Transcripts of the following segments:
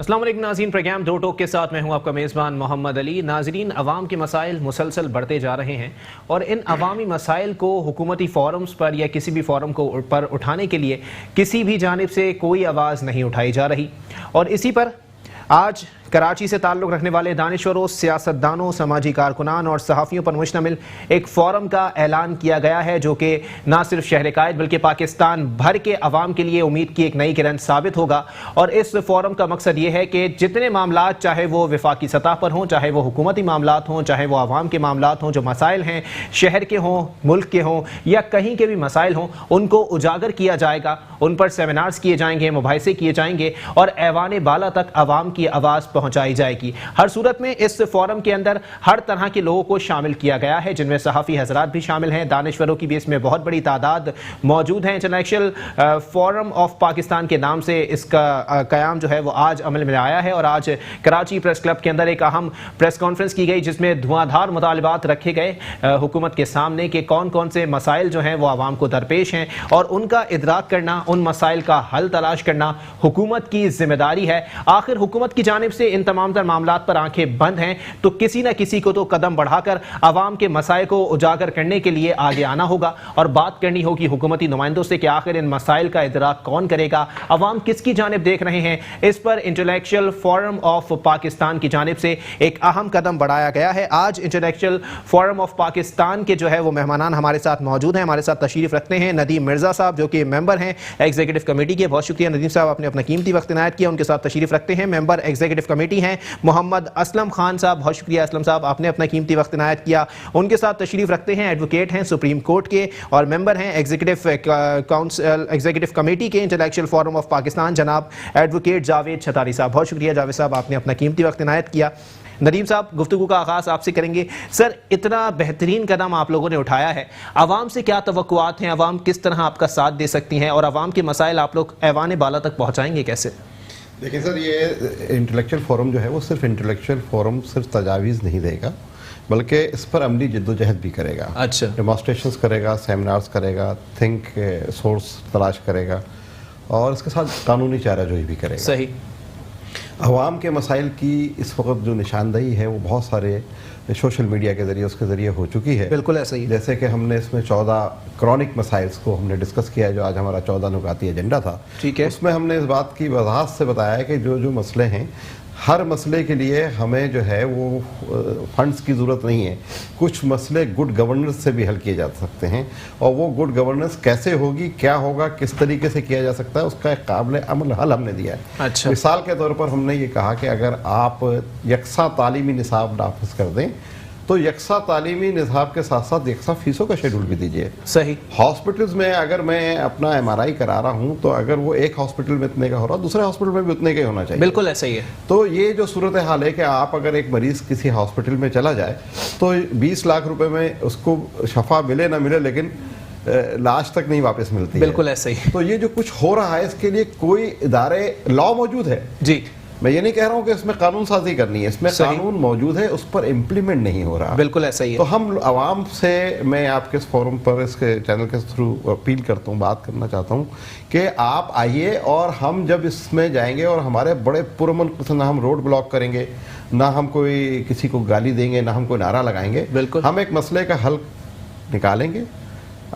السلام علیکم ناظرین، پروگرام دو ٹوک کے ساتھ میں ہوں آپ کا میزبان محمد علی۔ ناظرین، عوام کے مسائل مسلسل بڑھتے جا رہے ہیں اور ان عوامی مسائل کو حکومتی فورمز پر یا کسی بھی فورم کو پر اٹھانے کے لیے کسی بھی جانب سے کوئی آواز نہیں اٹھائی جا رہی، اور اسی پر آج کراچی سے تعلق رکھنے والے دانشوروں، سیاستدانوں، سماجی کارکنان اور صحافیوں پر مشتمل ایک فورم کا اعلان کیا گیا ہے جو کہ نہ صرف شہر قائد بلکہ پاکستان بھر کے عوام کے لیے امید کی ایک نئی کرن ثابت ہوگا۔ اور اس فورم کا مقصد یہ ہے کہ جتنے معاملات، چاہے وہ وفاقی سطح پر ہوں، چاہے وہ حکومتی معاملات ہوں، چاہے وہ عوام کے معاملات ہوں، جو مسائل ہیں شہر کے ہوں، ملک کے ہوں یا کہیں کے بھی مسائل ہوں، ان کو اجاگر کیا جائے گا، ان پر سیمینارز کیے جائیں گے، مباحثے کیے جائیں گے اور ایوان بالا تک عوام کی آواز پہنچائی جائے گی۔ ہر صورت میں اس فورم کے اندر ہر طرح کے لوگوں کو شامل کیا گیا ہے، جن میں صحافی حضرات بھی شامل ہیں، دانشوروں کی بھی اس میں بہت بڑی تعداد موجود ہیں۔ انٹرنیشنل فورم آف پاکستان کے نام سے اس کا قیام جو ہے وہ آج عمل میں آیا ہے، اور آج کراچی پریس کلب کے اندر ایک اہم پریس کانفرنس کی گئی جس میں دھواں دھار مطالبات رکھے گئے حکومت کے سامنے کہ کون کون سے مسائل جو ہیں وہ عوام کو درپیش ہیں، اور ان کا ادراک کرنا، ان مسائل کا حل تلاش کرنا حکومت کی ذمہ داری ہے۔ آخر حکومت کی جانب سے ان تمام تر معاملات پر آنکھیں بند ہیں، تو کسی نہ کسی کو تو قدم بڑھا کر عوام کے مسائل کو اجاگر کرنے کے لیے آگے آنا ہوگا اور بات کرنی ہوگی حکومتی نمائندوں سے کہ آخر ان مسائل کا ادراک کون کرے گا، عوام کس کی جانب دیکھ رہے ہیں۔ اس پر انٹلیکچوئل فورم آف پاکستان کی جانب سے ایک اہم قدم بڑھایا گیا ہے۔ آج انٹلیکچوئل فورم آف پاکستان کے جو ہے وہ مہمانان ہمارے ساتھ موجود ہیں، ہمارے ساتھ تشریف رکھتے ہیں ندیم مرزا صاحب جو کہ ممبر ہیں ایگزیکٹو کمیٹی کے۔ بہت شکریہ ندیم صاحب، آپ نے اپنا قیمتی وقت عنایت کیا۔ ان کے ساتھ تشریف رکھتے ہیں ممبر ایگزیکٹو کمیٹی ہیں محمد اسلم خان صاحب، بہت شکریہ اسلم صاحب، آپ نے اپنا قیمتی وقت عنایت کیا۔ ان کے ساتھ تشریف رکھتے ہیں ایڈوکیٹ ہیں سپریم کورٹ کے اور ممبر ہیں ایگزیکٹو کمیٹی کے انٹلیکچوئل فورم آف پاکستان جناب ایڈوکیٹ جاوید چھتاری صاحب، بہت شکریہ جاوید صاحب، آپ نے اپنا قیمتی وقت عنایت کیا۔ ندیم صاحب، گفتگو کا آغاز آپ سے کریں گے۔ سر، اتنا بہترین قدم آپ لوگوں نے اٹھایا ہے، عوام سے کیا توقعات ہیں، عوام کس طرح آپ کا ساتھ دے سکتی ہیں اور عوام کے مسائل آپ لوگ ایوان بالا تک پہنچائیں گے کیسے؟ دیکھیں سر، یہ انٹلیکچوئل فورم جو ہے وہ صرف انٹلیکچوئل فورم صرف تجاویز نہیں دے گا بلکہ اس پر عملی جد و جہد بھی کرے گا۔ اچھا، ڈیمانسٹریشنز کرے گا، سیمینارز کرے گا، تھنک سورس تلاش کرے گا اور اس کے ساتھ قانونی چارہ جوئی بھی کرے گا۔ صحیح۔ عوام کے مسائل کی اس وقت جو نشاندہی ہے وہ بہت سارے سوشل میڈیا کے ذریعے اس کے ذریعے ہو چکی ہے۔ بالکل ایسا ہی، جیسے کہ ہم نے اس میں 14 کرونک مسائلز کو ہم نے ڈسکس کیا ہے، جو آج ہمارا 14 نکاتی ایجنڈا تھا۔ ٹھیک ہے، اس میں ہم نے اس بات کی وضاحت سے بتایا ہے کہ جو مسئلے ہیں، ہر مسئلے کے لیے ہمیں جو ہے وہ فنڈز کی ضرورت نہیں ہے۔ کچھ مسئلے گڈ گورننس سے بھی حل کیے جا سکتے ہیں، اور وہ گڈ گورننس کیسے ہوگی، کیا ہوگا، کس طریقے سے کیا جا سکتا ہے، اس کا ایک قابل عمل حل ہم نے دیا ہے۔ اچھا، مثال کے طور پر ہم نے یہ کہا کہ اگر آپ یکساں تعلیمی نصاب نافذ کر دیں تو یکساں تعلیمی نصاب کے ساتھ ساتھ یکساں فیسوں کا شیڈول بھی دیجیے۔ صحیح۔ ہاسپٹلز میں اگر میں اپنا MRI کرا رہا ہوں تو اگر وہ ایک ہاسپٹل میں اتنے کا ہو رہا دوسرے ہاسپٹل میں بھی اتنے کا ہی ہونا چاہیے۔ بالکل ایسا ہی ہے۔ تو یہ جو صورتحال ہے کہ آپ اگر ایک مریض کسی ہاسپٹل میں چلا جائے تو 20 لاکھ روپے میں اس کو شفا ملے نہ ملے لیکن لاش تک نہیں واپس ملتی ہے۔ بالکل ایسا ہی۔ تو یہ جو کچھ ہو رہا ہے اس کے لیے کوئی ادارے لا موجود ہے، جی، میں یہ نہیں کہہ رہا ہوں کہ اس میں قانون سازی کرنی ہے، اس میں قانون موجود ہے، اس پر امپلیمنٹ نہیں ہو رہا۔ بالکل ایسا ہی ہے۔ تو ہم عوام سے، میں آپ کے اس فورم پر اس کے چینل کے تھرو اپیل کرتا ہوں، بات کرنا چاہتا ہوں کہ آپ آئیے، اور ہم جب اس میں جائیں گے اور ہمارے بڑے پرامن قسم، نہ ہم روڈ بلاک کریں گے، نہ ہم کوئی کسی کو گالی دیں گے، نہ ہم کوئی نعرہ لگائیں گے، بالکل ہم ایک مسئلے کا حل نکالیں گے،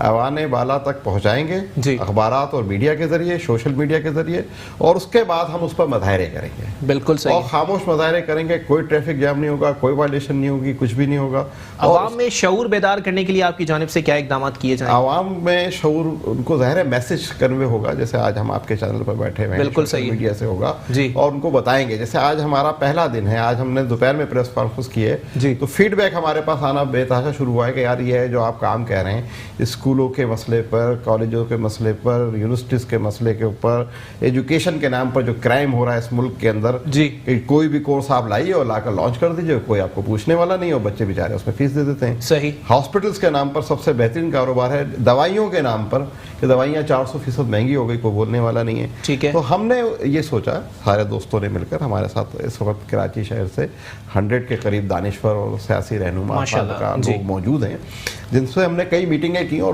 ایوان بالا تک پہنچائیں گے، جی، اخبارات اور میڈیا کے ذریعے، سوشل میڈیا کے ذریعے، اور اس کے بعد ہم اس پر مظاہرے کریں گے۔ بالکل صحیح۔ اور خاموش مظاہرے کریں گے، کوئی ٹریفک جام نہیں ہوگا، کوئی وائلیشن نہیں ہوگی، کچھ بھی نہیں ہوگا۔ عوام میں شعور بیدار کرنے کے لیے آپ کی جانب سے کیا اقدامات کیے جائیں؟ عوام میں شعور، ان کو ظاہر ہے میسج کنوے ہوگا، جیسے آج ہم آپ کے چینل پر بیٹھے ہوئے ہیں، بالکل صحیح، میڈیا سے ہوگا جی، اور ان کو بتائیں گے۔ جیسے آج ہمارا پہلا دن ہے، آج ہم نے دوپہر میں پریس کانفرنس کی ہے، جی، تو فیڈ بیک ہمارے پاس آنا بے تحاشا شروع ہوا ہے کہ یار یہ ہے جو آپ کام کہہ رہے ہیں اسکولوں کے مسئلے پر، کالجوں کے مسئلے پر، یونیورسٹیز کے مسئلے کے اوپر، ایجوکیشن کے نام پر جو کرائم ہو رہا ہے اس ملک کے اندر، جی، کوئی بھی کورس آپ لائیے اور لا کر لانچ کر دیجیے، کوئی آپ کو پوچھنے والا نہیں، اور بچے بیچارے اس میں فیس دے دیتے ہیں۔ صحیح۔ ہاسپٹلس کے نام پر سب سے بہترین کاروبار ہے دوائیوں کے نام پر، کہ دوائیاں 400% مہنگی ہو گئی، کوئی بولنے والا نہیں ہے۔ ٹھیک ہے۔ تو ہم نے یہ سوچا، سارے دوستوں نے مل کر، ہمارے ساتھ اس وقت کراچی شہر سے 100 کے قریب دانشور اور سیاسی رہنما لوگ موجود ہیں، جن سے ہم نے کئی میٹنگیں کی، اور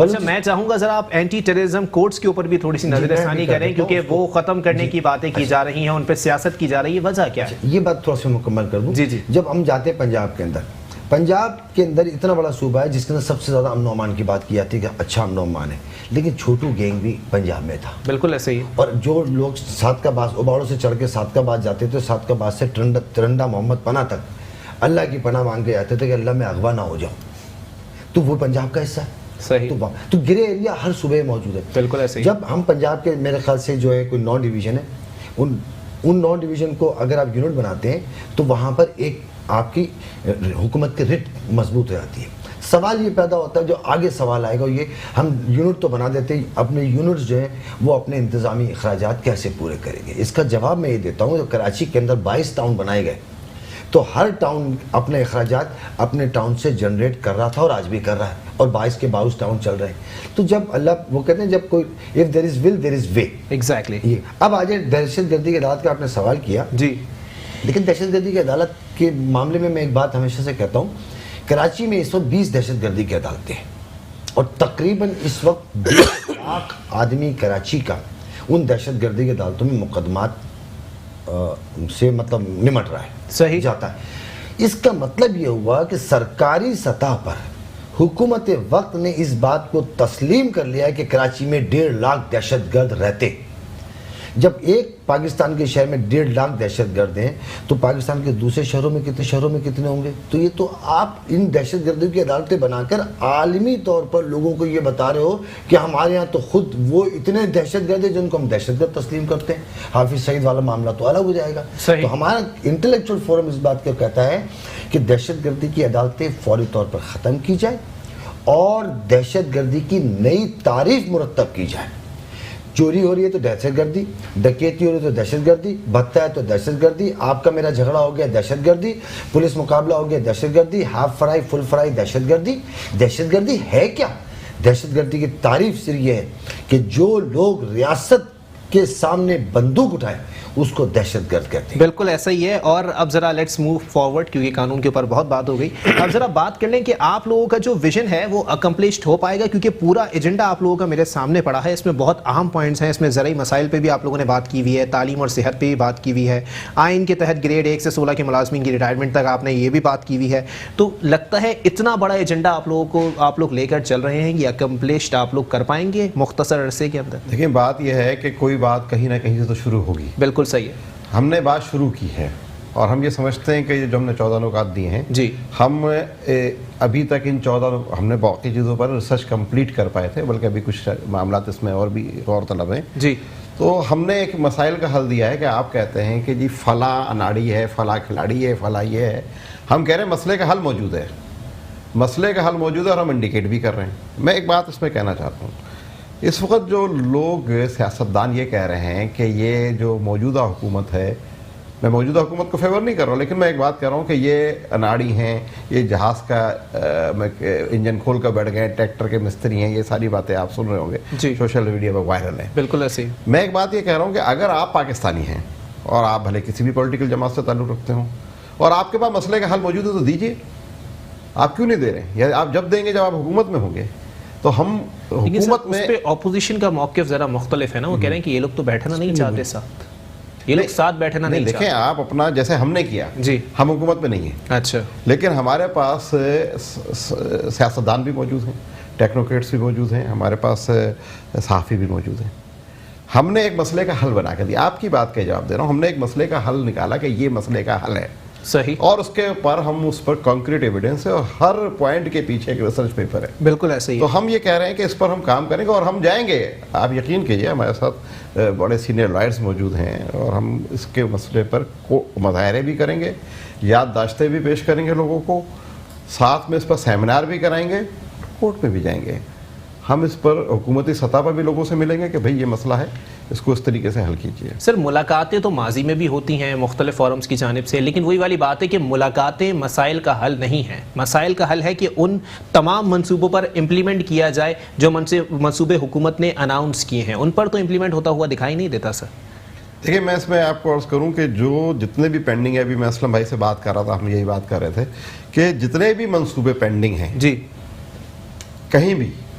اچھا میں چاہوں گا ذرا آپ اینٹی ٹیررزم کوڈز کے اوپر بھی تھوڑی سی نظر ثانی کریں کیونکہ وہ ختم کرنے کی باتیں کی جا رہی ہیں، ان پہ سیاست کی جا رہی ہے، وجہ کیا ہے؟ یہ بات تھوڑا سا مکمل کر دوں. جی جب ہم جاتے ہیں پنجاب کے اندر اتنا بڑا صوبہ ہے جس کے اندر سب سے زیادہ امن و امان کی بات کی جاتی ہے کہ اچھا امن و امان ہے، لیکن چھوٹو گینگ بھی پنجاب میں تھا. بالکل ایسے ہی. اور جو لوگ سات کا باز اباڑوں سے چڑھ کے سات کا باز جاتے تھے، سات کا باز سے ترنڈا محمد پناہ تک اللہ کی پناہ مانگ کے جاتے تھے کہ اللہ میں اغوا نہ ہو جاؤں، تو وہ پنجاب کا حصہ ہے. صحیح. تو گرے ایریا ہر صوبے میں موجود ہے. بالکل ایسے ہی. جب ہم پنجاب کے میرے خیال سے جو ہے کوئی 9 ڈویژن ہے، ان 9 ڈویژن کو اگر آپ یونٹ بناتے ہیں تو وہاں پر ایک آپ کی حکومت کی رٹ مضبوط ہو جاتی ہے. سوال یہ پیدا ہوتا ہے، جو آگے سوال آئے گا یہ، ہم یونٹ تو بنا دیتے ہیں، اپنے یونٹس جو ہیں وہ اپنے انتظامی اخراجات کیسے پورے کریں گے؟ اس کا جواب میں یہ دیتا ہوں. جو کراچی کے اندر 22 ٹاؤن بنائے گئے تو ہر ٹاؤن اپنے اخراجات اپنے ٹاؤن سے جنریٹ کر رہا تھا اور آج بھی کر رہا ہے، اور 22 کے 22 ٹاؤن چل رہے ہیں. تو جب اللہ وہ کہتے ہیں جب کوئی if there is will there is way. Exactly. اب آج دہشت گردی کی عدالت کا آپ نے سوال کیا. جی. لیکن دہشت گردی کی عدالت کے معاملے میں ایک بات ہمیشہ سے کہتا ہوں، کراچی میں اس وقت 20 دہشت گردی کی عدالتیں ہیں، اور تقریباً اس وقت 20 لاکھ آدمی کراچی کا ان دہشت گردی کی عدالتوں میں مقدمات سے مطلب نمٹ رہا ہے. صحیح. جاتا ہے. اس کا مطلب یہ ہوا کہ سرکاری سطح پر حکومت وقت نے اس بات کو تسلیم کر لیا ہے کہ کراچی میں 1.5 لاکھ دہشت گرد رہتے. جب ایک پاکستان کے شہر میں 1.5 لاکھ دہشت گرد ہیں تو پاکستان کے دوسرے شہروں میں کتنے ہوں گے؟ تو یہ تو آپ ان دہشت گردوں کی عدالتیں بنا کر عالمی طور پر لوگوں کو یہ بتا رہے ہو کہ ہمارے ہاں تو خود وہ اتنے دہشت گرد ہیں جن کو ہم دہشت گرد تسلیم کرتے ہیں. حافظ سعید والا معاملہ تو الگ ہو جائے گا. تو ہمارا انٹلیکچوئل فورم اس بات کو کہتا ہے کہ دہشت گردی کی عدالتیں فوری طور پر ختم کی جائے اور دہشت گردی کی نئی تعریف مرتب کی جائے. چوری ہو رہی ہے تو دہشت گردی، ڈکیتی ہو رہی ہے تو دہشت گردی، بھتہ ہے تو دہشت گردی، آپ کا میرا جھگڑا ہو گیا دہشت گردی، پولیس مقابلہ ہو گیا دہشت گردی، ہاف فرائی فل فرائی دہشت گردی. دہشت گردی ہے کیا؟ دہشت گردی کی تعریف صرف یہ ہے کہ جو لوگ ریاست کے سامنے بندوق اٹھائے اس کو دہشت گرد کہتے ہیں. بالکل ایسا ہی ہے. اور اب ذرا لیٹس موو فارورڈ کیونکہ قانون کے اوپر بہت بات ہو گئی. اب ذرا بات کر لیں کہ آپ لوگوں کا جو ویژن ہے وہ اکمپلشڈ ہو پائے گا، کیونکہ پورا ایجنڈا آپ لوگوں کا میرے سامنے پڑا ہے. اس میں بہت اہم پوائنٹس ہیں. اس میں زرعی مسائل پہ بھی آپ لوگوں نے بات کی ہوئی ہے، تعلیم اور صحت پہ بھی بات کی ہوئی ہے، آئین کے تحت گریڈ 1 سے 16 کے ملازمین کی ریٹائرمنٹ تک آپ نے یہ بھی بات کی ہوئی ہے. تو لگتا ہے اتنا بڑا ایجنڈا آپ لوگ لے کر چل رہے ہیں، یہ اکمپلشڈ آپ لوگ کر پائیں گے مختصر عرصے کے اندر؟ دیکھیں بات یہ ہے کہ کوئی بات کہیں نہ کہیں سے تو شروع ہوگی. بالکل صحیح ہے. ہم نے بات شروع کی ہے اور ہم یہ سمجھتے ہیں کہ جو ہم نے 14 نکات دیے ہیں، جی ہم ابھی تک ان 14 ہم نے باقی چیزوں پر ریسرچ کمپلیٹ کر پائے تھے، بلکہ ابھی کچھ معاملات اس میں اور بھی غور طلب ہیں. جی. تو ہم نے ایک مسائل کا حل دیا ہے کہ آپ کہتے ہیں کہ جی فلاں اناڑی ہے، فلاں کھلاڑی ہے، فلاں یہ ہے. ہم کہہ رہے ہیں مسئلے کا حل موجود ہے، مسئلے کا حل موجود ہے اور ہم انڈیکیٹ بھی کر رہے ہیں. میں ایک بات اس میں کہنا چاہتا ہوں، اس وقت جو لوگ سیاستدان یہ کہہ رہے ہیں کہ یہ جو موجودہ حکومت ہے، میں موجودہ حکومت کو فیور نہیں کر رہا ہوں، لیکن میں ایک بات کہہ رہا ہوں کہ یہ اناڑی ہیں، یہ جہاز کا انجن کھول کر بیٹھ گئے، ٹریکٹر کے مستری ہیں، یہ ساری باتیں آپ سن رہے ہوں گے، سوشل میڈیا پر وائرل ہیں. بالکل ایسے ہی. میں ایک بات یہ کہہ رہا ہوں کہ اگر آپ پاکستانی ہیں اور آپ بھلے کسی بھی پولیٹیکل جماعت سے تعلق رکھتے ہوں اور آپ کے پاس مسئلے کا حل موجود ہے تو دیجیے. آپ کیوں نہیں دے رہے؟ یا آپ جب دیں گے جب آپ حکومت میں ہوں گے. تو ہم حکومت میں اپوزیشن کا موقف ذرا مختلف ہے نا، وہ کہہ رہے ہیں کہ یہ لوگ تو بیٹھنا نہیں چاہتے ساتھ، یہ لوگ ساتھ بیٹھنا نہیں چاہتے. دیکھیں آپ اپنا جیسے ہم نے کیا، جی ہم حکومت میں نہیں ہیں، اچھا، لیکن ہمارے پاس سیاستدان بھی موجود ہیں، ٹیکنوکریٹس بھی موجود ہیں، ہمارے پاس صحافی بھی موجود ہیں. ہم نے ایک مسئلے کا حل بنا کر دیا. آپ کی بات کا جواب دے رہا ہوں. ہم نے ایک مسئلے کا حل نکالا کہ یہ مسئلے کا حل ہے، صحیح، اور اس کے اوپر ہم اس پر کانکریٹ ایویڈنس ہے اور ہر پوائنٹ کے پیچھے ایک ریسرچ پیپر ہے. بالکل ایسے ہی. تو ہم یہ کہہ رہے ہیں کہ اس پر ہم کام کریں گے اور ہم جائیں گے. آپ یقین کیجئے ہمارے ساتھ بڑے سینئر لائرز موجود ہیں اور ہم اس کے مسئلے پر مظاہرے بھی کریں گے، یادداشتیں بھی پیش کریں گے لوگوں کو، ساتھ میں اس پر سیمینار بھی کرائیں گے، کورٹ میں بھی جائیں گے. ہم اس پر حکومتی سطح پر بھی لوگوں سے ملیں گے کہ بھئی یہ مسئلہ ہے، اس کو اس طریقے سے حل کیجیے. سر ملاقاتیں تو ماضی میں بھی ہوتی ہیں مختلف فورمز کی جانب سے، لیکن وہی والی بات ہے کہ ملاقاتیں مسائل کا حل نہیں ہیں. مسائل کا حل ہے کہ ان تمام منصوبوں پر امپلیمنٹ کیا جائے جو منصوبے حکومت نے اناؤنس کیے ہیں، ان پر تو امپلیمنٹ ہوتا ہوا دکھائی نہیں دیتا. سر دیکھیں میں اس میں آپ کو عرض کروں کہ جو جتنے بھی پینڈنگ ہے، ابھی میں اسلم بھائی سے بات کر رہا تھا، ہم یہی بات کر رہے تھے کہ جتنے بھی منصوبے پینڈنگ ہیں، جی کہیں بھی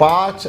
5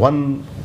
1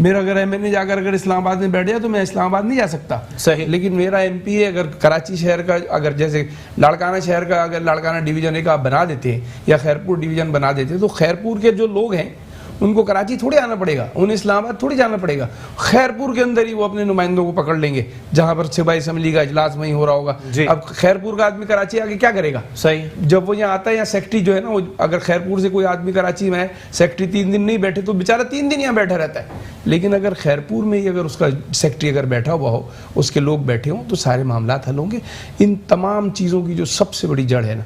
میرا اگر ایم این اے جا کر اگر اسلام آباد میں بیٹھ جائے تو میں اسلام آباد نہیں جا سکتا. صحیح. لیکن میرا ایم پی اے اگر کراچی شہر کا اگر جیسے لاڑکانہ شہر کا اگر لاڑکانہ ڈویژن ایک آپ بنا دیتے ہیں یا خیرپور ڈویژن بنا دیتے تو خیرپور کے جو لوگ ہیں ان کو کراچی تھوڑی آنا پڑے گا, انہیں اسلام آباد تھوڑی جانا پڑے گا, خیرپور کے اندر ہی وہ اپنے نمائندوں کو پکڑ لیں گے جہاں پر صوبائی اسمبلی کا اجلاس وہیں ہو رہا ہوگا. اب خیرپور کا آدمی کراچی آگے کیا کرے گا؟ صحیح. جب وہ یہاں آتا ہے یا سیکٹری جو ہے نا, وہ اگر خیرپور سے کوئی آدمی کراچی میں ہے, سیکٹری 3 دن نہیں بیٹھے تو بیچارہ 3 دن یہاں بیٹھا رہتا ہے. لیکن اگر خیرپور میں ہی اگر اس کا سیکٹری اگر بیٹھا ہوا ہو, اس کے لوگ بیٹھے ہوں, تو سارے معاملات حل ہوں گے. ان تمام چیزوں کی جو سب سے بڑی جڑ ہے نا,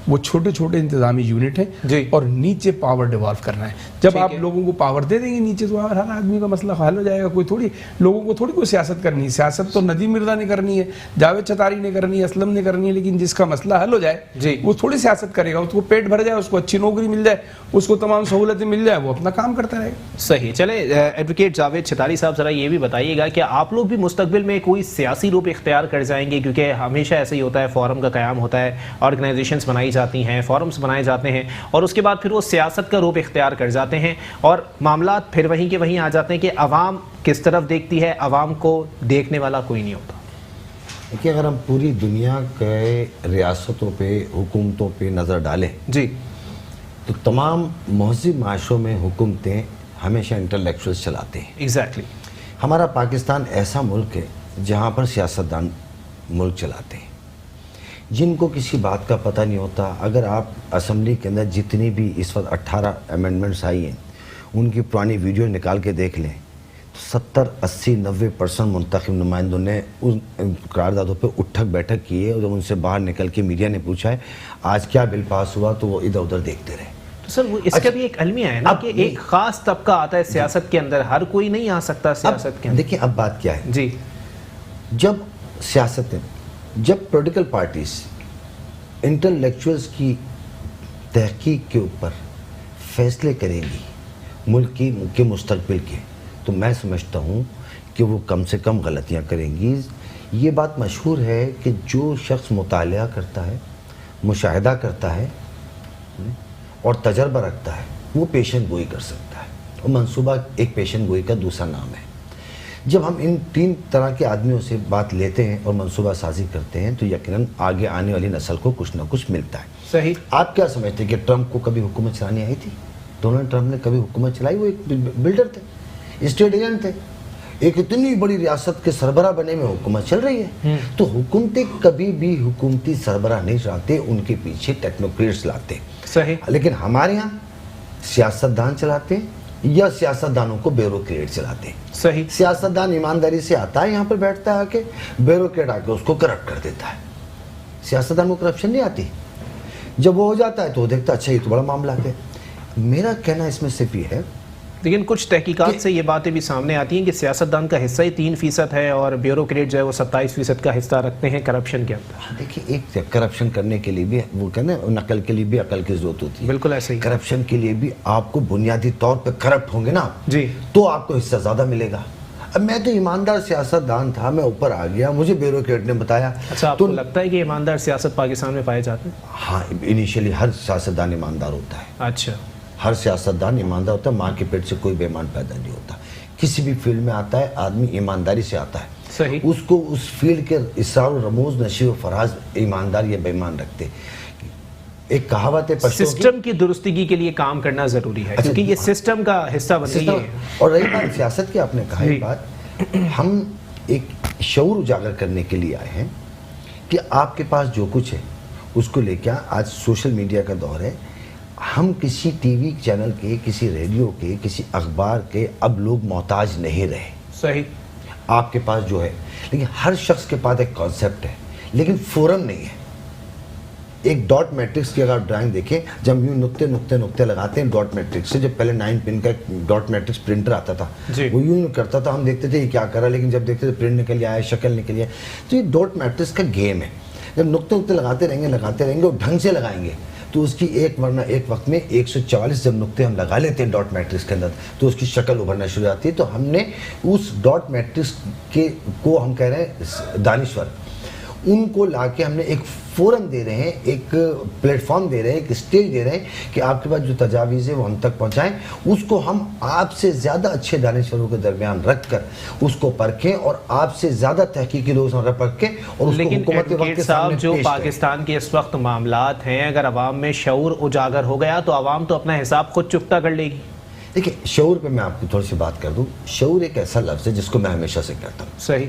وہ چھوٹے چھوٹے انتظامی یونٹ ہیں اور نیچے پاور ڈیوالو کرنا ہے. جب آپ لوگوں کو پاور دے دیں گے نیچے تو ہر آدمی کا مسئلہ حل ہو جائے گا. کوئی تھوڑی لوگوں کو تھوڑی کوئی سیاست کرنی ہے, سیاست تو ندیم مرزا نے کرنی ہے, جاوید چھتاری نے کرنی ہے, اسلم نے کرنی ہے. لیکن جس کا مسئلہ حل ہو جائے وہ تھوڑی سیاست کرے گا, اس کو پیٹ بھر جائے, اس کو اچھی نوکری مل جائے, اس کو تمام سہولتیں مل جائے, وہ اپنا کام کرتا رہے گا. صحیح. چلیں ایڈوکیٹ جاوید چھتاری صاحب, ذرا یہ بھی بتائیے گا کہ آپ لوگ بھی مستقبل میں کوئی سیاسی روپ اختیار کر جائیں گے؟ کیونکہ ہمیشہ ایسے ہی ہوتا ہے, فورم کا قیام ہوتا ہے, آرگنائزیشنز بنائی جاتی ہیں, فورمز بنائے جاتے ہیں, اور اس کے بعد پھر وہ سیاست کا روپ اختیار کر جاتے ہیں, اور معاملات پھر وہیں کے وہیں آ جاتے ہیں کہ عوام کس طرف دیکھتی ہے, عوام کو دیکھنے والا کوئی نہیں ہوتا. دیکھیے, اگر ہم پوری دنیا کے ریاستوں پہ, حکومتوں پہ نظر ڈالیں جی, تو تمام مہذب معاشروں میں حکومتیں ہمیشہ انٹلیکچوئلز چلاتے ہیں. ایگزیکٹلی. ہمارا پاکستان ایسا ملک ہے جہاں پر سیاستدان ملک چلاتے ہیں جن کو کسی بات کا پتہ نہیں ہوتا. اگر آپ اسمبلی کے اندر جتنی بھی اس وقت 18 امینڈمنٹس آئی ہیں ان کی پرانی ویڈیو نکال کے دیکھ لیں تو 70-80-90% منتخب نمائندوں نے ان قراردادوں پہ اٹھک بیٹھک کی ہے, اور جب ان سے باہر نکل کے میڈیا نے پوچھا ہے آج کیا بل پاس ہوا تو وہ ادھر ادھر دیکھتے رہے. تو سر وہ اس کا بھی ایک المیہ ہے نا کہ ایک خاص طبقہ آتا ہے سیاست کے اندر, ہر کوئی نہیں آ سکتا سیاست کے اندر. دیکھیں اب بات کیا ہے جی, جب سیاستیں, جب پولیٹیکل پارٹیز انٹلیکچوئلز کی تحقیق کے اوپر فیصلے کریں گی ملک کے مستقبل کے, تو میں سمجھتا ہوں کہ وہ کم سے کم غلطیاں کریں گی. یہ بات مشہور ہے کہ جو شخص مطالعہ کرتا ہے, مشاہدہ کرتا ہے اور تجربہ رکھتا ہے وہ پیشن گوئی کر سکتا ہے, اور منصوبہ ایک پیشن گوئی کا دوسرا نام ہے. جب ہم ان 3 طرح کے آدمیوں سے بات لیتے ہیں اور منصوبہ سازی کرتے ہیں تو یقیناً آگے آنے والی نسل کو کچھ نہ کچھ ملتا ہے. صحیح. آپ کیا سمجھتے ہیں کہ ٹرمپ کو کبھی حکومت چلانی آئی تھی؟ ڈونلڈ ٹرمپ نے کبھی حکومت چلائی؟ وہ ایک بلڈر تھے, اسٹیٹ ایجنٹ تھے. ایک اتنی بڑی ریاست کے سربراہ بنے میں حکومت چل رہی ہے. تو حکومتیں کبھی بھی حکومتی سربراہ نہیں چلاتے, ان کے پیچھے ٹیکنوکریٹس لاتے. صحیح. لیکن ہمارے ہاں سیاستدان چلاتے یا سیاستدانوں کو بیوروکریٹ چلاتے. صحیح. سیاستدان ایمانداری سے آتا ہے, یہاں پر بیٹھتا ہے آ کے, بیوروکریٹ آ کے اس کو کرپٹ کر دیتا ہے. سیاستدان کو کرپشن نہیں آتی. جب وہ ہو جاتا ہے تو وہ دیکھتا ہے اچھا یہ تو بڑا معاملہ ہے. میرا کہنا اس میں صرف یہ ہے, لیکن کچھ تحقیقات سے یہ باتیں بھی سامنے آتی ہیں کہ سیاستدان کا حصہ ہی 3% ہے اور بیوروکریٹ جو ہے وہ 27% کا حصہ رکھتے ہیں کرپشن کے اندر. دیکھیے, ایک کرپشن کرنے کے لیے بھی وہ کہتے ہیں نقل کے لیے بھی عقل کی ضرورت ہوتی ہے. بالکل ایسے ہی. کرپشن کے لیے بھی آپ کو بنیادی طور پہ کرپٹ ہوں گے نا جی, تو آپ کو حصہ زیادہ ملے گا. اب میں تو ایماندار سیاستدان تھا, میں اوپر آ گیا, مجھے بیوروکریٹ نے بتایا. اچھا, آپ کو لگتا ہے کہ ایماندار سیاست پاکستان میں پائے جاتے ہیں؟ ہاں, انیشیلی ہر سیاستدان ایماندار ہوتا ہے. اچھا, ہر سیاستدان ایماندار ہوتا ہے. ماں کے پیٹ سے کوئی بے ایمان پیدا نہیں ہوتا. کسی بھی فیلڈ میں آتا ہے آدمی ایمانداری سے آتا ہے. صحیح. اس کو اس فیلڈ کے اسرار و رموز نشیب و فراز ایماندار یا بے ایمان رکھتے. ایک کہاوت ہے سسٹم کی درستگی کے لیے کام کرنا ضروری ہے, کیونکہ یہ سسٹم کا حصہ بن رہی ہے. اور رہی بات سیاست کی, آپ نے کہا یہ بات, ہم ایک شعور اجاگر کرنے کے لیے آئے ہیں کہ آپ کے پاس جو کچھ ہے اس کو لے کے آج سوشل میڈیا کا دور ہے. ہم کسی ٹی وی چینل کے, کسی ریڈیو کے, کسی اخبار کے اب لوگ محتاج نہیں رہے. صحیح. آپ کے پاس جو ہے, لیکن ہر شخص کے پاس ایک کانسیپٹ ہے لیکن فورم نہیں ہے. ایک ڈاٹ میٹرکس کی اگر آپ ڈرائنگ دیکھیں, جب یوں نقطے نقطے نقطے لگاتے ہیں ڈاٹ میٹرکس سے, جب پہلے 9 پن کا ڈاٹ میٹرکس پرنٹر آتا تھا وہ یوں کرتا تھا, ہم دیکھتے تھے یہ کیا کر رہا ہے, لیکن جب دیکھتے تھے پرنٹ نکل آیا, شکل نکل آیا. تو یہ ڈاٹ میٹرکس کا گیم ہے. جب نقطے نقطے لگاتے رہیں گے اور ڈھنگ سے لگائیں گے تو اس کی ایک وقت میں 144 جب نقطے ہم لگا لیتے ہیں ڈاٹ میٹرکس کے اندر تو اس کی شکل ابھرنا شروع ہوتی ہے. تو ہم نے اس ڈاٹ میٹرکس کو ہم کہہ رہے ہیں دانشور, ان کو لا کے ہم نے ایک فورم دے رہے ہیں, ایک پلیٹ فارم دے رہے ہیں, ایک اسٹیج دے رہے ہیں کہ آپ کے پاس جو تجاویز ہیں وہ ہم تک پہنچائیں, اس کو ہم آپ سے زیادہ اچھے دانشوروں کے درمیان رکھ کر اس کو پرکھیں, اور آپ سے زیادہ تحقیقی لوگ پرکھیں, اور اس کو حکومت کے وقت کے سامنے جو پیش کریں. پاکستان کے اس وقت معاملات ہیں, اگر عوام میں شعور اجاگر ہو گیا تو عوام تو اپنا حساب خود چکتا کر لے گی. دیکھیں, شعور پہ میں آپ کو تھوڑی سی بات کر دوں. شعور ایک ایسا لفظ ہے جس کو میں ہمیشہ سے کہتا ہوں. صحیح.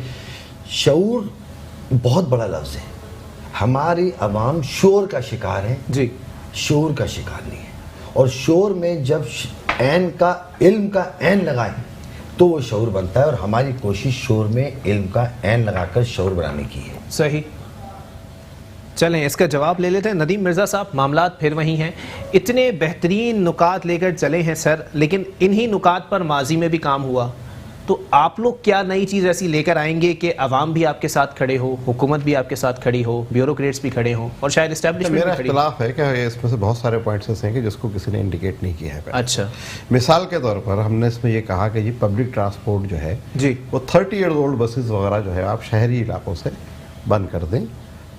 شعور بہت بڑا لفظ ہے. ہماری عوام شعور کا شکار ہے, جی, شعور کا شکار نہیں ہے. اور شعور میں جب عین کا علم کا عین لگائیں تو وہ شعور بنتا ہے, اور ہماری کوشش شعور میں علم کا عین لگا کر شعور بنانے کی ہے. صحیح. چلیں اس کا جواب لے لیتے ہیں. ندیم مرزا صاحب, معاملات پھر وہی ہیں, اتنے بہترین نکات لے کر چلے ہیں سر, لیکن انہی نکات پر ماضی میں بھی کام ہوا, تو آپ لوگ کیا نئی چیز ایسی لے کر آئیں گے کہ عوام بھی آپ کے ساتھ کھڑے ہو, حکومت بھی آپ کے ساتھ کھڑی ہو, بیوروکریٹس بھی کھڑے ہوں, اور شاید اسٹیبلشمنٹ میرا بھی کھڑی. اختلاف ہے کہ اس میں سے بہت سارے پوائنٹس ایسے ہیں کہ جس کو کسی نے انڈیکیٹ نہیں کیا ہے. اچھا, مثال کے طور پر ہم نے اس میں یہ کہا کہ یہ پبلک ٹرانسپورٹ جو ہے جی, وہ 30 ایئرز اولڈ بسز وغیرہ جو ہے آپ شہری علاقوں سے بند کر دیں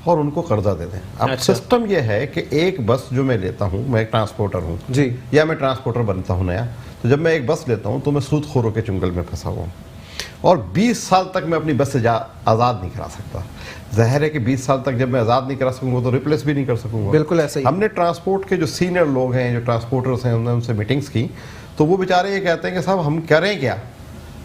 اور ان کو قرضہ دے دیں. اب سسٹم یہ ہے کہ ایک بس جو میں لیتا ہوں, میں ایک ٹرانسپورٹر ہوں جی, یا میں ٹرانسپورٹر بنتا ہوں نیا, تو جب میں ایک بس لیتا ہوں تو میں سود خوروں کے چنگل میں پھنسا ہوا ہوں, اور 20 سال تک میں اپنی بس سے آزاد نہیں کرا سکتا. ظاہر ہے کہ 20 سال تک جب میں آزاد نہیں کرا سکوں گا تو ریپلیس بھی نہیں کر سکوں گا. بالکل ایسا ہی. ہم نے ٹرانسپورٹ کے جو سینئر لوگ ہیں, جو ٹرانسپورٹرس ہیں, ہم نے ان سے میٹنگز کی, تو وہ بیچارے یہ کہتے ہیں کہ صاحب ہم کریں کیا.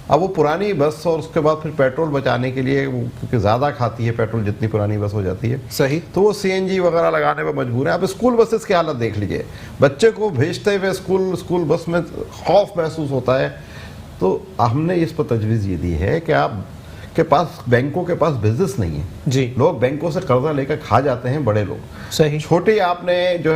اب وہ پرانی بس, اور اس کے بعد پھر پیٹرول بچانے کے لیے, کیونکہ زیادہ کھاتی ہے پیٹرول جتنی پرانی بس ہو جاتی ہے, صحیح, تو وہ CNG وغیرہ لگانے پہ مجبور ہیں. اب اسکول بسز کی حالت دیکھ لیجئے, بچے کو بھیجتے ہوئے اسکول بس میں خوف محسوس ہوتا ہے. تو ہم نے اس پر تجویز یہ دی ہے کہ آپ کے پاس, بینکوں کے پاس بزنس نہیں ہے جی, لوگ بینکوں سے قرضہ لے کر کھا جاتے ہیں بڑے لوگ. صحیح, چھوٹی آپ نے جو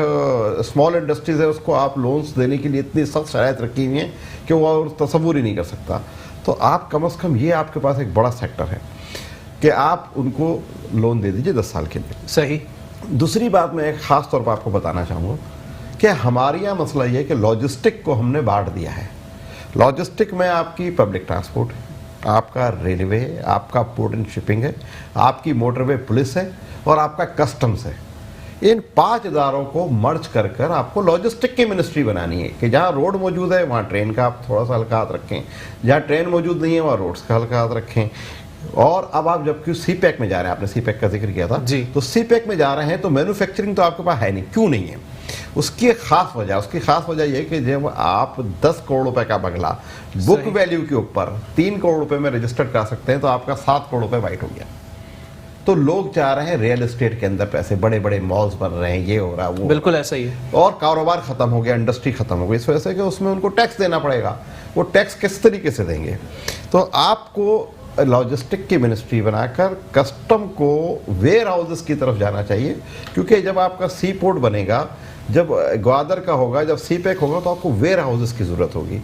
اسمال انڈسٹریز ہے اس کو آپ لونز دینے کے لیے اتنی سخت شرائط رکھی ہوئی ہیں کہ وہ اور تصور ہی نہیں کر سکتا. تو آپ کم از کم یہ آپ کے پاس ایک بڑا سیکٹر ہے کہ آپ ان کو لون دے دیجئے 10 سال کے لیے. صحیح. دوسری بات میں ایک خاص طور پر آپ کو بتانا چاہوں گا کہ ہمارے یہاں مسئلہ یہ ہے کہ لاجسٹک کو ہم نے بانٹ دیا ہے. لاجسٹک میں آپ کی پبلک ٹرانسپورٹ ہے, آپ کا ریلوے ہے, آپ کا پورٹ اینڈ شپنگ ہے, آپ کی موٹر وے پولیس ہے, اور آپ کا کسٹمز ہے. ان 5 اداروں کو مرج کر کر آپ کو لاجسٹک کی منسٹری بنانی ہے کہ جہاں روڈ موجود ہے وہاں ٹرین کا آپ تھوڑا سا ہلکا ہاتھ رکھیں, جہاں ٹرین موجود نہیں ہے وہاں روڈز کا ہلکا ہاتھ رکھیں. اور اب آپ جب سی پیک میں جا رہے ہیں, آپ نے سی پیک کا ذکر کیا تھا جی, تو سی پیک میں جا رہے ہیں تو مینوفیکچرنگ تو آپ کے پاس ہے نہیں. کیوں نہیں ہے؟ اس کی ایک خاص وجہ یہ کہ جب آپ 10 کروڑ روپے کا بنگلہ بک ویلیو کے اوپر 3 کروڑ روپے میں رجسٹر کرا سکتے ہیں تو آپ کا 7 کروڑ روپے وائٹ ہو گیا. تو لوگ چاہ رہے ہیں ریئل اسٹیٹ کے اندر پیسے, بڑے بڑے مالز بن رہے ہیں, یہ ہو رہا ہے, وہ بالکل ایسا ہی ہے, اور کاروبار ختم ہو گیا, انڈسٹری ختم ہو گئی, اس وجہ سے کہ اس میں ان کو ٹیکس دینا پڑے گا. وہ ٹیکس کس طریقے سے دیں گے؟ تو آپ کو لاجسٹک کی منسٹری بنا کر کسٹم کو ویئر ہاؤسز کی طرف جانا چاہیے, کیونکہ جب آپ کا سی پورٹ بنے گا, جب گوادر کا ہوگا, جب سی پیک ہوگا, تو آپ کو ویئر ہاؤسز کی ضرورت ہوگی,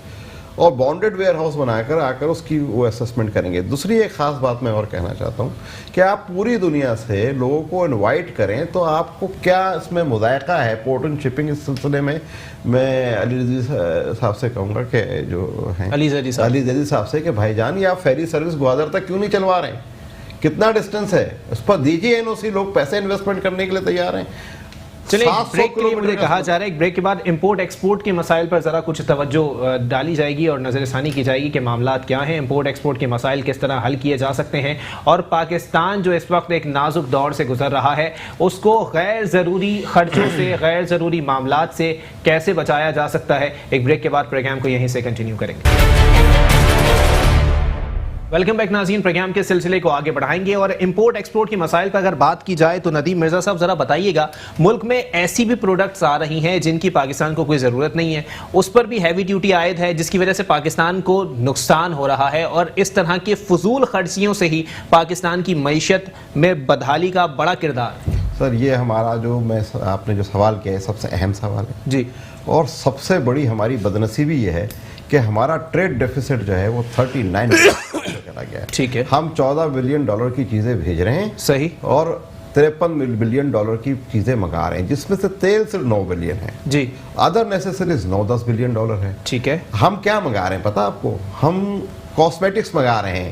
اور بانڈڈ ویئر ہاؤس بنا کر آ کر اس کی وہ اسسمنٹ کریں گے. دوسری ایک خاص بات میں اور کہنا چاہتا ہوں کہ آپ پوری دنیا سے لوگوں کو انوائٹ کریں تو آپ کو کیا اس میں مذائقہ ہے پورٹ اینڈ شپنگ. اس سلسلے میں علی رضی صاحب سے کہوں گا کہ جو ہیں علی زیدی صاحب سے کہ بھائی جان یہ آپ فیری سروس گوادر تک کیوں نہیں چلوا رہے ہیں؟ کتنا ڈسٹینس ہے, اس پر دیجیے NOC, لوگ پیسے انویسٹمنٹ کرنے کے لیے تیار ہیں. چلیں بریک کے لیے مجھے کہا جا رہا ہے, ایک بریک کے بعد امپورٹ ایکسپورٹ کے مسائل پر ذرا کچھ توجہ ڈالی جائے گی اور نظر ثانی کی جائے گی کہ معاملات کیا ہیں, امپورٹ ایکسپورٹ کے مسائل کس طرح حل کیے جا سکتے ہیں, اور پاکستان جو اس وقت ایک نازک دور سے گزر رہا ہے اس کو غیر ضروری خرچوں سے, غیر ضروری معاملات سے کیسے بچایا جا سکتا ہے. ایک بریک کے بعد پروگرام کو یہیں سے کنٹینیو کریں گے. ویلکم بیک ناظرین, پروگرام کے سلسلے کو آگے بڑھائیں گے, اور امپورٹ ایکسپورٹ کے مسائل پر اگر بات کی جائے تو ندیم مرزا صاحب ذرا بتائیے گا, ملک میں ایسی بھی پروڈکٹس آ رہی ہیں جن کی پاکستان کو کوئی ضرورت نہیں ہے, اس پر بھی ہیوی ڈیوٹی عائد ہے جس کی وجہ سے پاکستان کو نقصان ہو رہا ہے, اور اس طرح کے فضول خرچیوں سے ہی پاکستان کی معیشت میں بدحالی کا بڑا کردار. سر یہ ہمارا جو آپ نے جو سوال کیا ہے سب سے اہم سوال ہے جی, اور سب سے بڑی ہماری بدنصیبی یہ ہے کہ ہمارا ٹریڈ ڈیفیسٹ جو ہے وہ 39 چلا گیا ہے. ٹھیک ہے, ہم $14 بلین کی چیزیں بھیج رہے ہیں, صحیح, اور 53 بلین کی چیزیں منگا رہے ہیں, جس میں سے تیل صرف 9 بلین ہے جی, ادر نیسیسریز 9-10 بلین ڈالر ہے. ٹھیک ہے, ہم کیا منگا رہے ہیں پتہ آپ کو؟ ہم کاسمیٹکس منگا رہے ہیں,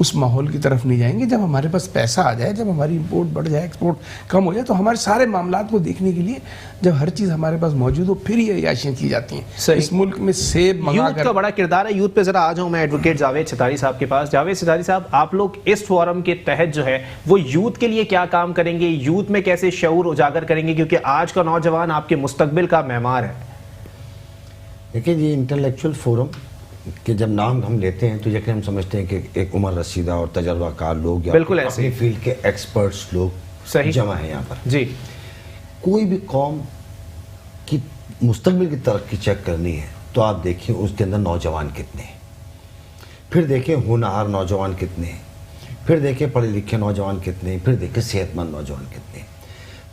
اس ماحول کی طرف نہیں جائیں گے. جب ہمارے پاس پیسہ آ جائے, جب ہماری امپورٹ بڑھ جائے, ایکسپورٹ کم ہو جائے, تو ہمارے سارے معاملات کو دیکھنے کے لیے جب ہر چیز ہمارے پاس موجود ہو پھر یہ عیاشیاں کی جاتی ہیں. اس ملک میں سیب منگا یوتھ کر کا بڑا کردار ہے. یوتھ پہ ذرا آ جاؤں میں ایڈوکیٹ جاوید ستاری صاحب کے پاس. جاوید ستاری صاحب, آپ لوگ اس فورم کے تحت جو ہے وہ یوتھ کے لیے کیا کام کریں گے, یوتھ میں کیسے شعور اجاگر کریں گے, کیونکہ آج کا نوجوان آپ کے مستقبل کا معمار ہے. دیکھیں یہ انٹلیکچوئل فورم کہ جب نام ہم لیتے ہیں تو یقین ہم سمجھتے ہیں کہ ایک عمر رسیدہ اور تجربہ کار لوگ یا بالکل ایسے اپنی فیلڈ کے ایکسپرٹس لوگ جمع ہیں یہاں پر. جی, کوئی بھی قوم کی مستقبل کی ترقی چیک کرنی ہے تو آپ دیکھیں اس کے اندر نوجوان کتنے ہیں, پھر دیکھیں ہونہار نوجوان کتنے ہیں, پھر دیکھیں پڑھے لکھے نوجوان کتنے ہیں, پھر دیکھیں صحت مند نوجوان کتنے ہیں.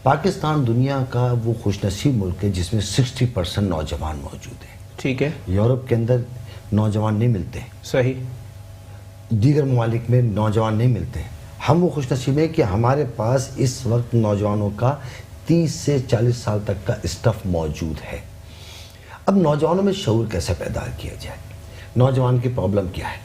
پاکستان دنیا کا وہ خوش نصیب ملک ہے جس میں 60% نوجوان موجود ہیں. ٹھیک ہے. یورپ کے اندر نوجوان نہیں ملتے, صحیح, دیگر ممالک میں نوجوان نہیں ملتے. ہم وہ خوش نصیب ہیں کہ ہمارے پاس اس وقت نوجوانوں کا 30 سے 40 سال تک کا اسٹف موجود ہے. اب نوجوانوں میں شعور کیسے پیدا کیا جائے, نوجوان کی پرابلم کیا ہے.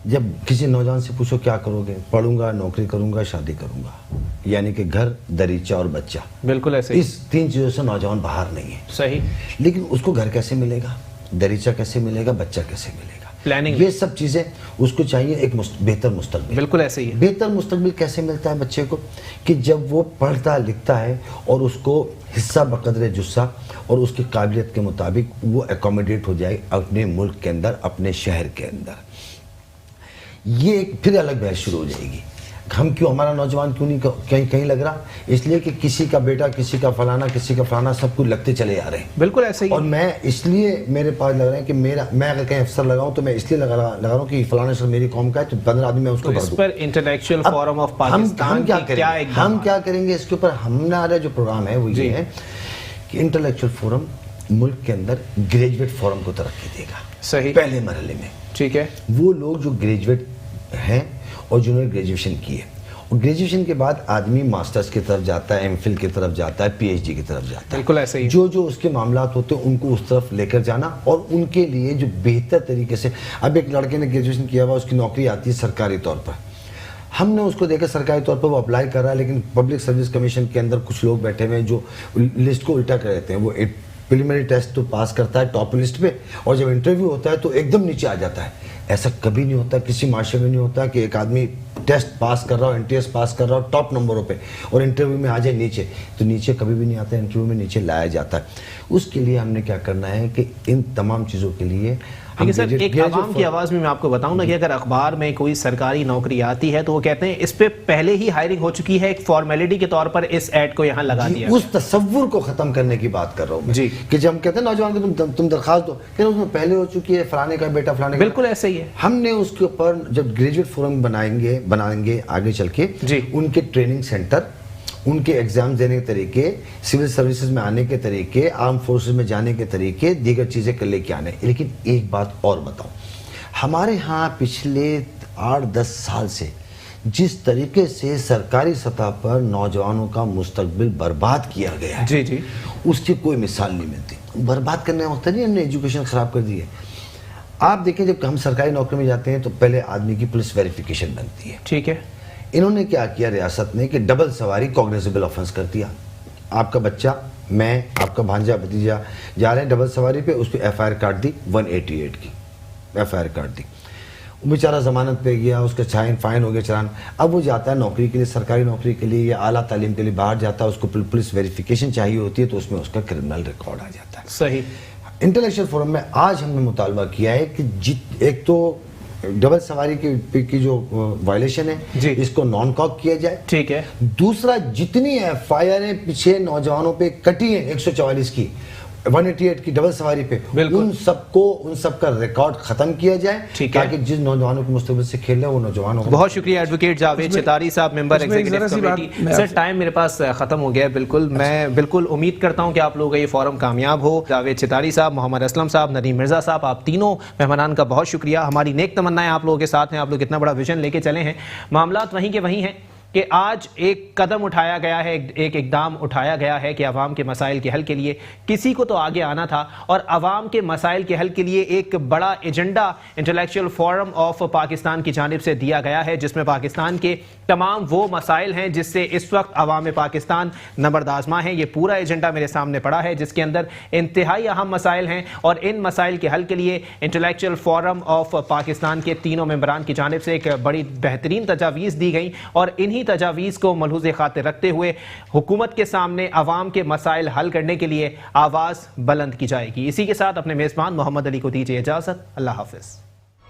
جب کسی نوجوان سے پوچھو کیا کرو گے, پڑھوں گا, نوکری کروں گا, شادی کروں گا, یعنی کہ گھر, دریچہ اور بچہ. بالکل ایسے, اس 3 چیزوں سے نوجوان باہر نہیں ہے. صحیح. لیکن اس کو گھر کیسے ملے گا, دریچہ کیسے ملے گا, بچہ کیسے ملے گا, پلاننگ, یہ سب چیزیں اس کو چاہیے. ایک بہتر مستقبل. بالکل ایسے ہی ہے. بہتر مستقبل کیسے ملتا ہے بچے کو, کہ جب وہ پڑھتا لکھتا ہے اور اس کو حصہ بقدر جسہ اور اس کی قابلیت کے مطابق وہ اکوموڈیٹ ہو جائے اپنے ملک کے اندر, اپنے شہر کے اندر. یہ ایک پھر الگ بحث شروع ہو جائے گی. ہم کیوں, ہمارا نوجوان کیوں نہیں کہیں لگ رہا, اس لیے کہ کسی کا بیٹا, کسی کا فلانا, کسی کا فلانا, سب کچھ لگتے چلے آ رہے ہیں. بالکل ایسے ہی. اور میں اس لیے میرے پاس لگ رہا ہے کہ میں اگر کہیں افسر لگاؤں تو میں اس لیے لگا رہا ہوں کہ فلانا شخص میری قوم کا ہے تو 15 آدمی میں اس کو بھر دوں. اس پر انٹلیکچوئل فورم آف پاکستان ہم کیا کریں گے اس کے اوپر. ہمارا جو پروگرام ہے وہ یہ ہے کہ انٹلیکچوئل فورم ملک کے اندر گریجویٹ فورم کو ترقی دے گا. صحیح. پہلے مرحلے میں ٹھیک ہے, وہ لوگ جو گریجویٹ ہیں اور جنہوں نے گریجویشن کی ہے, اور گریجویشن کے بعد آدمی ماسٹرز کی طرف جاتا ہے, ایم فل کی طرف جاتا ہے, پی ایچ ڈی کی طرف جاتا ہے. بالکل ایسے ہی. جو اس کے معاملات ہوتے ہیں ان کو اس طرف لے کر جانا, اور ان کے لیے جو بہتر طریقے سے. اب ایک لڑکے نے گریجویشن کیا ہوا, اس کی نوکری آتی ہے سرکاری طور پر, ہم نے اس کو دیکھا سرکاری طور پر وہ اپلائی کر رہا ہے, لیکن پبلک سروس کمیشن کے اندر کچھ لوگ بیٹھے ہوئے ہیں جو لسٹ کو الٹا کر دیتے ہیں. وہ پریلیمنری ٹیسٹ تو پاس کرتا ہے ٹاپ لسٹ پہ, اور جب انٹرویو ہوتا ہے تو ایک دم نیچے آ جاتا ہے. ایسا کبھی نہیں ہوتا, کسی معاشرے میں نہیں ہوتا کہ ایک آدمی ٹیسٹ پاس کر رہا ہو, NTS پاس کر رہا ہو ٹاپ نمبروں پہ, اور انٹرویو میں آ جائے نیچے. تو نیچے کبھی بھی نہیں آتا, انٹرویو میں نیچے لایا جاتا ہے. اس کے لیے ہم نے کیا کرنا ہے کہ ان تمام چیزوں کے لیے لیکن سر ایک عوام کی آواز میں آپ کو بتاؤں نا کہ اگر اخبار میں کوئی سرکاری نوکری آتی ہے تو وہ کہتے ہیں اس پہ پہلے ہی ہائرنگ ہو چکی ہے, ایک فارمیلٹی کے طور پر اس ایڈ کو یہاں لگا دیا. اس تصور کو ختم کرنے کی بات کر رہا ہوں جی, کہ جب ہم کہتے ہیں نوجوان کو تم درخواست دو, کہ اس میں پہلے ہو چکی ہے, فلانے کا بیٹا فلانے کا. بالکل ایسے ہی ہے. ہم نے اس کے اوپر جب گریجویٹ فورم بنائیں گے آگے چل کے, ان کے ٹریننگ سینٹر, ان کے ایگزام دینے کے طریقے, سول سروسز میں آنے کے طریقے, آرم فورسز میں جانے کے طریقے, دیگر چیزیں کر لے کے آنے. لیکن ایک بات اور بتاؤں, ہمارے ہاں پچھلے 8-10 سال سے جس طریقے سے سرکاری سطح پر نوجوانوں کا مستقبل برباد کیا گیا ہے, جی, اس کی کوئی مثال نہیں ملتی. برباد کرنے کا وقت نہیں, ہم نے ایجوکیشن خراب کر دی ہے. آپ دیکھیں جب ہم سرکاری نوکری میں جاتے ہیں تو پہلے آدمی کی پولیس ویریفیکیشن بنتی ہے. ٹھیک ہے. انہوں نے کیا کیا ریاست نے کہ ڈبل سواری کوگنیزیبل آفنس کر دیا. آپ کا بچہ, میں, آپ کا بھانجا بھتیجا جا رہے ہیں ڈبل سواری پہ, اس پہ ایف آئی آر کاٹ دی 188 کی ایف آئی آر کاٹ دی. وہ بیچارہ ضمانت پہ گیا, اس کا فائن ہو گیا چلان. اب وہ جاتا ہے نوکری کے لیے, سرکاری نوکری کے لیے یا اعلیٰ تعلیم کے لیے باہر جاتا ہے, اس کو پولیس ویریفیکیشن چاہیے ہوتی ہے تو اس میں اس کا کرمنل ریکارڈ آ جاتا ہے. صحیح. انٹلیکچوئل فورم میں آج ہم نے مطالبہ کیا ہے کہ ایک تو ڈبل سواری کی جو وائلیشن ہے اس کو نان کاک کیا جائے. ٹھیک ہے. دوسرا, جتنی ایف آئی آر پیچھے نوجوانوں پہ کٹی ہیں 144 کی, 188 کی ڈبل سواری پہ, ان سب کا ریکارڈ ختم کیا جائے تاکہ جس نوجوانوں کو مستقبل سے کھیل رہے وہ نوجوان ہو. بہت شکریہ ایڈوکیٹ جاوید ستاری صاحب, ممبر ایگزیکٹو کمیٹی. سر ٹائم میرے پاس ختم ہو گیا ہے بالکل. میں بالکل امید کرتا ہوں کہ آپ لوگوں کا یہ فورم کامیاب ہو. جاوید ستاری صاحب, محمد اسلم صاحب, ندیم مرزا صاحب, آپ تینوں مہمانان کا بہت شکریہ. ہماری نیک تمنائیں آپ لوگوں کے ساتھ ہیں. آپ لوگ اتنا بڑا ویژن لے کے چلے ہیں. معاملات وہیں کے وہیں ہیں. کہ آج ایک قدم اٹھایا گیا ہے, ایک اقدام اٹھایا گیا ہے کہ عوام کے مسائل کے حل کے لیے کسی کو تو آگے آنا تھا, اور عوام کے مسائل کے حل کے لیے ایک بڑا agenda intellectual forum of Pakistan کی جانب سے دیا گیا ہے, جس میں پاکستان کے تمام وہ مسائل ہیں جس سے اس وقت عوام پاکستان نبردآزما ہیں. یہ پورا ایجنڈا میرے سامنے پڑا ہے جس کے اندر انتہائی اہم مسائل ہیں, اور ان مسائل کے حل کے لیے انٹلیکچوئل فورم آف پاکستان کے تینوں ممبران کی جانب سے ایک بڑی بہترین تجاویز دی گئیں, اور انہی تجاویز کو ملحوظ خاطر رکھتے ہوئے حکومت کے سامنے عوام کے مسائل حل کرنے کے لیے آواز بلند کی جائے گی. اسی کے ساتھ اپنے میزبان محمد علی کو دیجیے اجازت. اللہ حافظ.